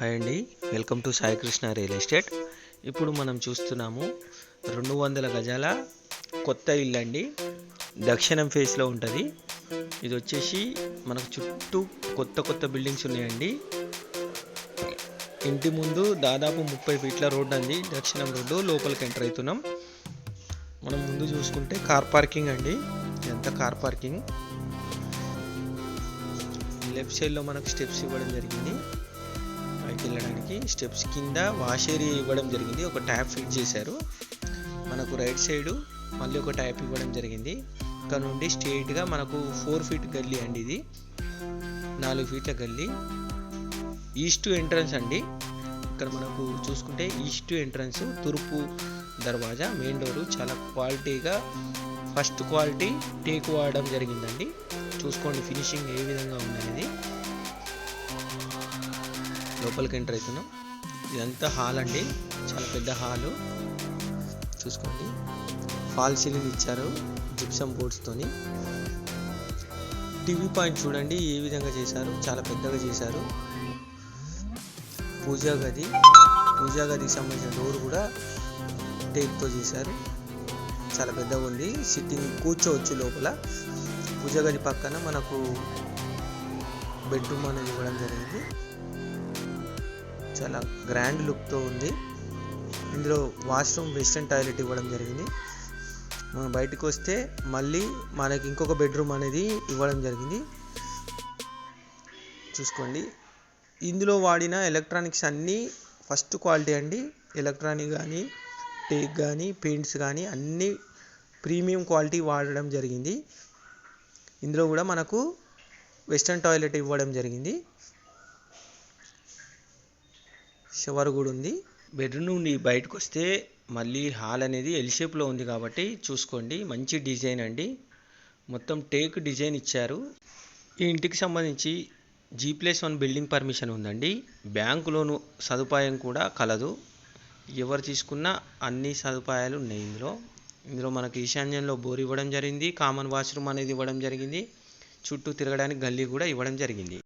Hi అండి, welcome to Sai Krishna real estate. ఇప్పుడు మనం చూస్తున్నాము 200 గజాల కొత్త ఇల్లు అండి. దక్షిణం ఫేస్లో ఉంటుంది. ఇది వచ్చేసి మనకు చుట్టూ కొత్త బిల్డింగ్స్ ఉన్నాయండి. ఇంటి ముందు దాదాపు 30 ఫీట్ల రోడ్డు అండి. దక్షిణం రోడ్డు లోపలికి ఎంటర్ అవుతున్నాం. మనం ముందు చూసుకుంటే కార్ పార్కింగ్ అండి. ఇదంతా కార్ పార్కింగ్. లెఫ్ట్ సైడ్లో మనకు స్టెప్స్ ఇవ్వడం జరిగింది. పైకి వెళ్ళడానికి స్టెప్స్ కింద వాష్ ఏరియా ఇవ్వడం జరిగింది. ఒక ట్యాప్ ఫిట్ చేశారు. మనకు రైట్ సైడు మళ్ళీ ఒక ట్యాప్ ఇవ్వడం జరిగింది. ఇక్కడ నుండి స్ట్రైట్గా మనకు 4 ఫీట్ గల్లీ అండి. ఇది 4 ఫీట్ల గల్లీ. ఈస్ట్ ఎంట్రన్స్ అండి. ఇక్కడ మనకు చూసుకుంటే ఈస్ట్ ఎంట్రన్స్, తూర్పు దర్వాజా, మెయిన్ డోరు చాలా క్వాలిటీగా ఫస్ట్ క్వాలిటీ టేక్ వాడడం జరిగిందండి. చూసుకోండి ఫినిషింగ్ ఏ విధంగా ఉన్నది. లోపలికి ఎంటర్ అవుతున్నాం. ఇదంతా హాల్ అండి, చాలా పెద్ద హాలు. చూసుకోండి ఫాల్ సీలింగ్ ఇచ్చారు జిప్సమ్ బోర్డ్స్తోని. టీవీ పాయింట్ చూడండి ఏ విధంగా చేశారు, చాలా పెద్దగా చేశారు. పూజా గదికి సంబంధించిన డోర్ కూడా టేక్తో చేశారు. చాలా పెద్దగా ఉంది. సిట్టింగ్ కూర్చోవచ్చు లోపల. పూజా గది పక్కన మనకు బెడ్రూమ్ అనేది ఇవ్వడం జరిగింది. చాలా గ్రాండ్ లుక్తో ఉంది. ఇందులో వాష్రూమ్, వెస్టర్న్ టాయిలెట్ ఇవ్వడం జరిగింది. మనం బయటకు వస్తే మళ్ళీ మనకి ఇంకొక బెడ్రూమ్ అనేది ఇవ్వడం జరిగింది. చూసుకోండి ఇందులో వాడిన ఎలక్ట్రానిక్స్ అన్నీ ఫస్ట్ క్వాలిటీ అండి. ఎలక్ట్రానిక్ కానీ, టేక్ కానీ, పెయింట్స్ కానీ అన్నీ ప్రీమియం క్వాలిటీ వాడడం జరిగింది. ఇందులో కూడా మనకు వెస్టర్న్ టాయిలెట్ ఇవ్వడం జరిగింది. షవర్ కూడా ఉంది. బెడ్రూమ్ నుండి బయటకు వస్తే మళ్ళీ హాల్ అనేది ఎల్ షేప్లో ఉంది కాబట్టి చూసుకోండి. మంచి డిజైన్ అండి. మొత్తం టేక్ డిజైన్ ఇచ్చారు. ఈ ఇంటికి సంబంధించి G+1 బిల్డింగ్ పర్మిషన్ ఉందండి. బ్యాంకు లోను సదుపాయం కూడా కలదు. ఎవరు తీసుకున్నా అన్ని సదుపాయాలు ఉన్నాయి ఇందులో మనకి ఈశాన్యంలో బోర్ ఇవ్వడం జరిగింది. కామన్ వాష్రూమ్ అనేది ఇవ్వడం జరిగింది. చుట్టూ తిరగడానికి గల్లీ కూడా ఇవ్వడం జరిగింది.